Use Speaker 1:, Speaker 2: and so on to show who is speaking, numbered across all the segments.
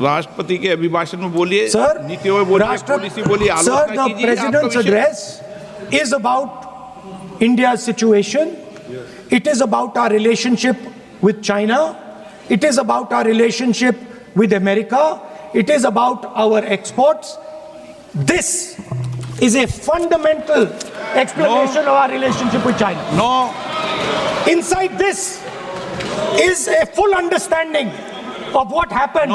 Speaker 1: राष्ट्रपति के अभिभाषण में बोलिए,
Speaker 2: सर,
Speaker 1: नीतियों में बोलिए, पॉलिसी बोलिए, आलोचना कीजिए।
Speaker 2: President's address is about India's situation. It is about our relationship with China. It is about our relationship with America. It is about our exports. This is a fundamental explanation of our relationship with China.
Speaker 1: No.
Speaker 2: Inside this is a full understanding of what happened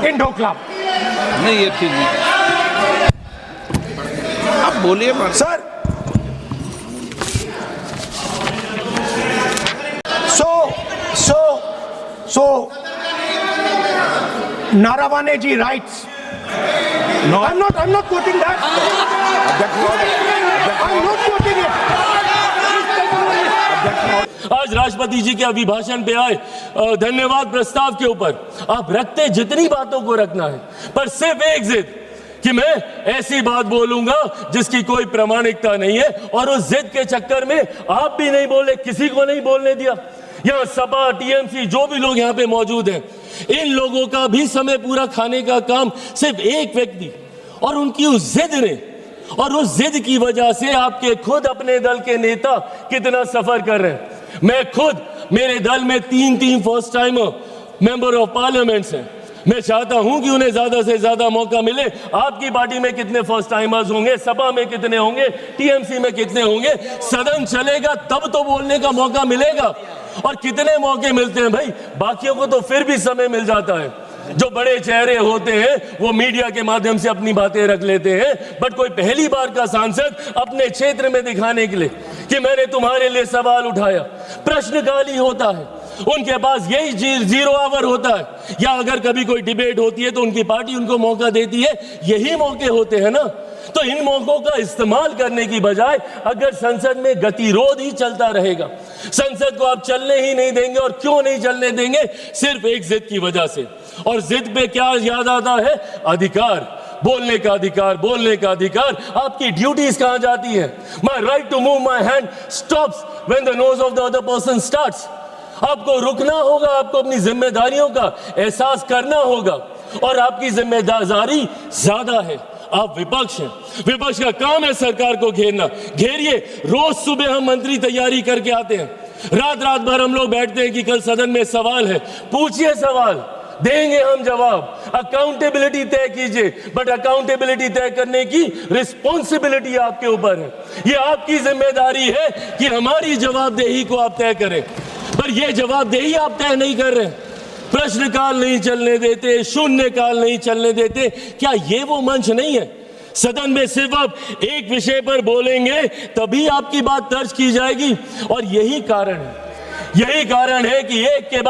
Speaker 2: in Doklam.
Speaker 1: नहीं, ये ठीक नहीं। आप बोलिए
Speaker 2: sir, so Narawane ji writes.
Speaker 1: No,
Speaker 2: I'm not quoting that. I'm not quoting it.
Speaker 3: आज राष्ट्रपति जी के अभिभाषण पे आए धन्यवाद प्रस्ताव के ऊपर आप रखते जितनी बातों को रखना है, पर सिर्फ एक जिद कि मैं ऐसी बात बोलूंगा जिसकी कोई प्रामाणिकता नहीं है, और उस जिद के चक्कर में आप भी नहीं बोले, किसी को नहीं बोलने दिया। यहाँ सपा, टीएमसी, जो भी लोग यहाँ पे मौजूद हैं, इन लोगों का भी समय पूरा खाने का काम सिर्फ एक व्यक्ति और उनकी उस जिद ने, और उस जिद की वजह से आपके खुद अपने दल के नेता कितना सफर कर रहे हैं। मैं खुद, मेरे दल में 3 first timer member of parliaments हैं। मैं चाहता हूं कि उन्हें ज्यादा से ज्यादा मौका मिले। आपकी पार्टी में कितने फर्स्ट टाइमर्स होंगे, सपा में कितने होंगे, टीएमसी में कितने होंगे? सदन चलेगा तब तो बोलने का मौका मिलेगा। और कितने मौके मिलते हैं भाई, बाकियों को तो फिर भी समय मिल जाता है। जो बड़े चेहरे होते हैं वो मीडिया के माध्यम से अपनी बातें रख लेते हैं, बट कोई पहली बार का सांसद अपने क्षेत्र में दिखाने के लिए कि मैंने तुम्हारे लिए सवाल उठाया, प्रश्नकाल ही होता है। उनके पास यही 0 आवर होता है, या अगर कभी कोई डिबेट होती है तो उनकी पार्टी उनको मौका देती है। यही मौके होते हैं ना, तो इन मौकों का इस्तेमाल करने की बजाय अगर संसद में गतिरोध ही चलता रहेगा, संसद को आप चलने ही नहीं देंगे। और क्यों नहीं चलने देंगे? सिर्फ एक जिद की वजह से। और जिद पे क्या याद आता है? अधिकार, बोलने का अधिकार, बोलने का अधिकार। आपकी ड्यूटीज कहां जाती है? My right to move my hand stops when the nose of the other person starts. आपको रुकना होगा, आपको अपनी जिम्मेदारियों का एहसास करना होगा, और आपकी जिम्मेदारी ज्यादा है। आप विपक्ष हैं, विपक्ष का काम है सरकार को घेरना। घेरिए। रोज सुबह हम मंत्री तैयारी करके आते हैं, रात भर हम लोग बैठते हैं कि कल सदन में सवाल है, पूछिए सवाल, देंगे हम जवाब। अकाउंटेबिलिटी तय कीजिए, बट अकाउंटेबिलिटी तय करने की रिस्पॉन्सिबिलिटी आपके ऊपर है। ये आपकी जिम्मेदारी है कि हमारी जवाबदेही को आप तय करें, पर यह जवाबदेही आप तय नहीं कर रहे। प्रश्नकाल नहीं चलने देते, शून्यकाल नहीं चलने देते। क्या ये वो मंच नहीं है? सदन में सिर्फ आप एक विषय पर बोलेंगे तभी आपकी बात दर्ज की जाएगी। और यही कारण है कि एक के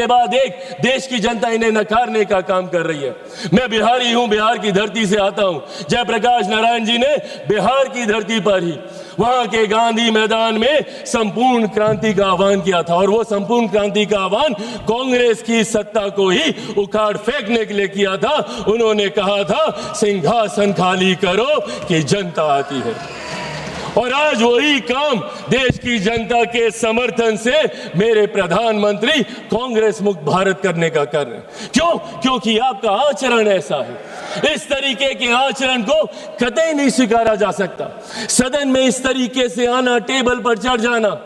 Speaker 3: बाद एक देश की जनता इन्हें नकारने का काम कर रही है। मैं बिहारी हूं, बिहार की धरती से आता हूं। जयप्रकाश नारायण जी ने बिहार की धरती पर ही वहां के गांधी मैदान में संपूर्ण क्रांति का आह्वान किया था, और वो संपूर्ण क्रांति का आह्वान कांग्रेस की सत्ता को ही उखाड़ फेंकने के लिए किया था। उन्होंने कहा था, सिंहासन खाली करो कि जनता आती है। और आज वही काम देश की जनता के समर्थन से मेरे प्रधानमंत्री कांग्रेस मुक्त भारत करने का कर रहे हैं। क्यों? क्योंकि आपका आचरण ऐसा है। इस तरीके के आचरण को कतई नहीं स्वीकारा जा सकता। सदन में इस तरीके से आना, टेबल पर चढ़ जाना।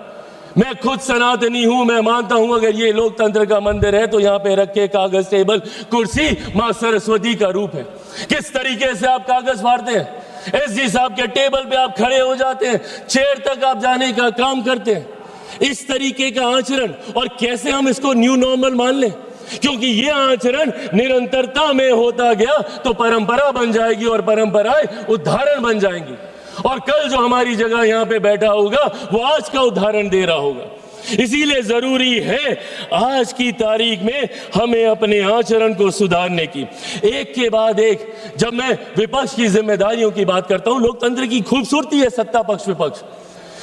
Speaker 3: मैं खुद सनातनी हूं, मैं मानता हूं अगर ये लोकतंत्र का मंदिर है तो यहाँ पे रखे कागज, टेबल, कुर्सी मां सरस्वती का रूप है। किस तरीके से आप कागज फाड़ते हैं? एसडी साहब के टेबल पे आप खड़े हो जाते हैं, चेयर तक आप जाने का काम करते हैं। इस तरीके का आचरण, और कैसे हम इसको न्यू नॉर्मल मान लें? क्योंकि ये आचरण निरंतरता में होता गया तो परंपरा बन जाएगी, और परंपराएं उदाहरण बन जाएंगी। और कल जो हमारी जगह यहाँ पे बैठा होगा वो आज का उदाहरण दे रहा होगा। इसीलिए जरूरी है आज की तारीख में हमें अपने आचरण को सुधारने की। एक के बाद एक, जब मैं विपक्ष की जिम्मेदारियों की बात करता हूं, लोकतंत्र की खूबसूरती है सत्ता पक्ष विपक्ष।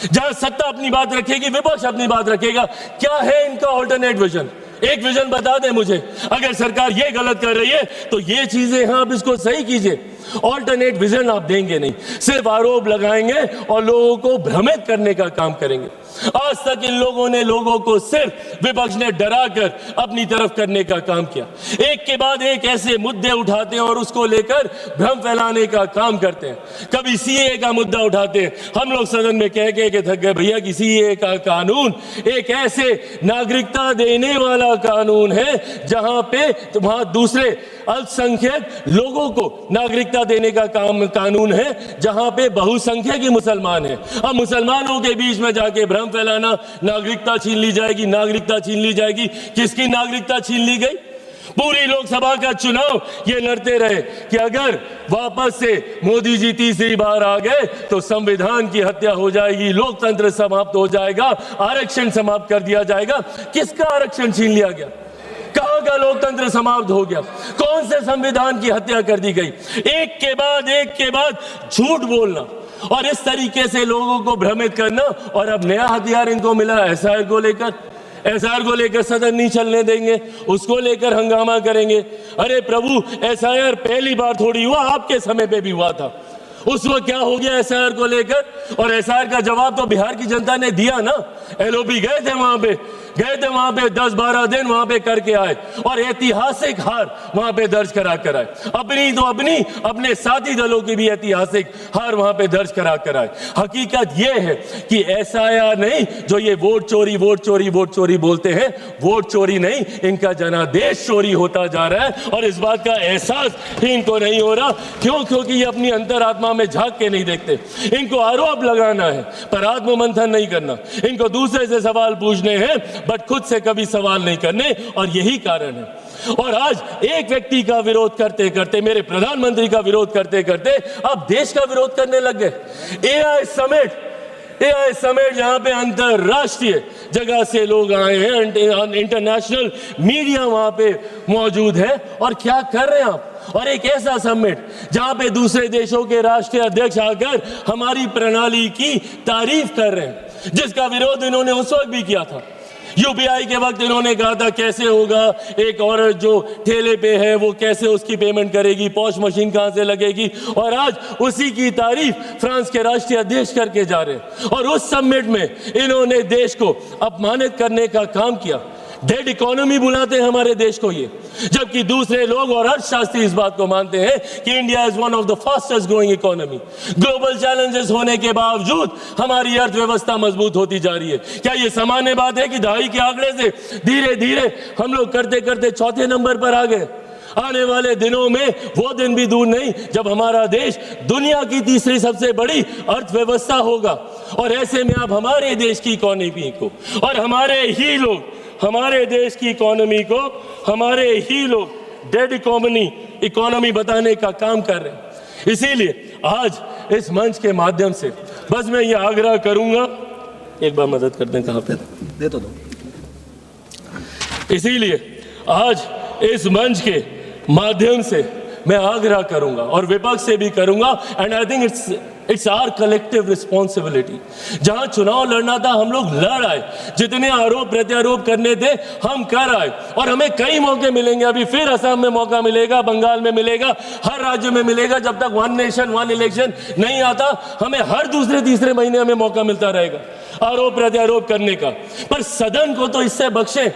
Speaker 3: जहां सत्ता अपनी बात रखेगी, विपक्ष अपनी बात रखेगा। क्या है इनका ऑल्टरनेट विजन? एक विजन बता दें मुझे। अगर सरकार ये गलत कर रही है तो ये चीजें हैं, आप इसको सही कीजिए। ऑल्टरनेट विजन आप देंगे नहीं, सिर्फ आरोप लगाएंगे और लोगों को भ्रमित करने का काम करेंगे। आज तक इन लोगों ने लोगों को सिर्फ विपक्ष ने डराकर अपनी तरफ करने का काम किया। एक के बाद एक ऐसे मुद्दे उठाते हैं और उसको लेकर भ्रम फैलाने का काम करते हैं। कभी सीए का मुद्दा उठाते हैं, हम लोग सदन में कह के थक गए भैया कि सीए का कानून एक ऐसे नागरिकता देने वाला कानून है जहां पे वहां दूसरे अल्पसंख्यक लोगों को नागरिकता देने का कानून है जहां पे बहुसंख्यक ही मुसलमान है। अब मुसलमानों के बीच में जाके भ्रम फैलाना, नागरिकता छीन ली जाएगी, नागरिकता छीन ली जाएगी। किसकी नागरिकता छीन ली गई? पूरी लोकसभा का चुनाव ये लड़ते रहे कि अगर वापस से मोदी जी तीसरी बार आ गए तो संविधान की हत्या हो जाएगी, लोकतंत्र समाप्त हो जाएगा, आरक्षण समाप्त कर दिया जाएगा। किसका आरक्षण छीन लिया गया? कहां का लोकतंत्र समाप्त हो गया? कौन से संविधान की हत्या कर दी गई? एक के बाद झूठ बोलना और इस तरीके से लोगों को भ्रमित करना। और अब नया हथियार इनको मिला एसआईआर को लेकर। एसआईआर को लेकर सदन नहीं चलने देंगे, उसको लेकर हंगामा करेंगे। अरे प्रभु, एसआईआर पहली बार थोड़ी हुआ, आपके समय पे भी हुआ था। उस वक्त क्या हो गया एसआईआर को लेकर? और एसआईआर का जवाब तो बिहार की जनता ने दिया ना। एलओपी गए थे वहां पे 10-12 दिन वहां पे करके आए और ऐतिहासिक हार वहां पे दर्ज करा कर आए। अपने साथी दलों की भी ऐतिहासिक हार वहां पे दर्ज करा कर आए। हकीकत यह है कि एसआईआर नहीं, जो ये वोट चोरी बोलते हैं, वोट चोरी नहीं, इनका जनादेश चोरी होता जा रहा है। और इस बात का एहसास ही इनको नहीं हो रहा। क्यों? क्योंकि ये अपनी अंतरात्मा में झांक के नहीं देखते। इनको आरोप लगाना है पर आत्ममंथन नहीं करना। इनको दूसरे से सवाल पूछने हैं बट खुद से कभी सवाल नहीं करने, और यही कारण है। और आज एक व्यक्ति का विरोध करते करते, मेरे प्रधानमंत्री का विरोध करते करते अब देश का विरोध करने लग गए। एआई समिट जहां पे अंतरराष्ट्रीय जगह से लोग आए हैं, इंटरनेशनल मीडिया वहां पे मौजूद है, और क्या कर रहे हैं आप? और एक ऐसा समिट जहां पे दूसरे देशों के राष्ट्रीय अध्यक्ष आकर हमारी प्रणाली की तारीफ कर रहे हैं, जिसका विरोध इन्होंने उस वक्त भी किया था। यूपीआई के वक्त इन्होंने कहा था कैसे होगा, एक औरत जो ठेले पे है वो कैसे उसकी पेमेंट करेगी, पॉश मशीन कहां से लगेगी, और आज उसी की तारीफ फ्रांस के राष्ट्रीय अध्यक्ष करके जा रहे हैं। और उस समिट में इन्होंने देश को अपमानित करने का काम किया। डेड इकोनॉमी बुलाते हैं हमारे देश को ये, जबकि दूसरे लोग और अर्थशास्त्री इस बात को मानते हैं कि India is one of the fastest growing economy. Global challenges होने के बावजूद हमारी अर्थव्यवस्था मजबूत होती जा रही है। क्या ये सामान्य बात है कि दहाई के आंकड़े से धीरे धीरे हम लोग करते करते चौथे नंबर पर आ गए? आने वाले दिनों में वो दिन भी दूर नहीं जब हमारा देश दुनिया की तीसरी सबसे बड़ी अर्थव्यवस्था होगा। और ऐसे में आप हमारे देश की इकोनॉमी को और हमारे देश की इकोनॉमी को हमारे ही लोग डेड इकोनॉमी बताने का काम कर रहे हैं। इसीलिए आज इस मंच के माध्यम से बस मैं ये आग्रह करूंगा, एक बार मदद कर दें, कहां पे दे तो दो। इसीलिए आज इस मंच के माध्यम से मैं आग्रह करूंगा और विपक्ष से भी करूंगा, and I think it's our collective responsibility. जहां चुनाव लड़ना था हम लोग लड़ आए, जितने आरोप प्रत्यारोप करने थे हम कर आए, और हमें कई मौके मिलेंगे। अभी फिर असम में मौका मिलेगा, बंगाल में मिलेगा, हर राज्य में मिलेगा। जब तक वन नेशन वन इलेक्शन नहीं आता, हमें हर दूसरे तीसरे महीने में मौका मिलता रहेगा आरोप प्रत्यारोप करने का। पर सदन को तो इससे बख्शें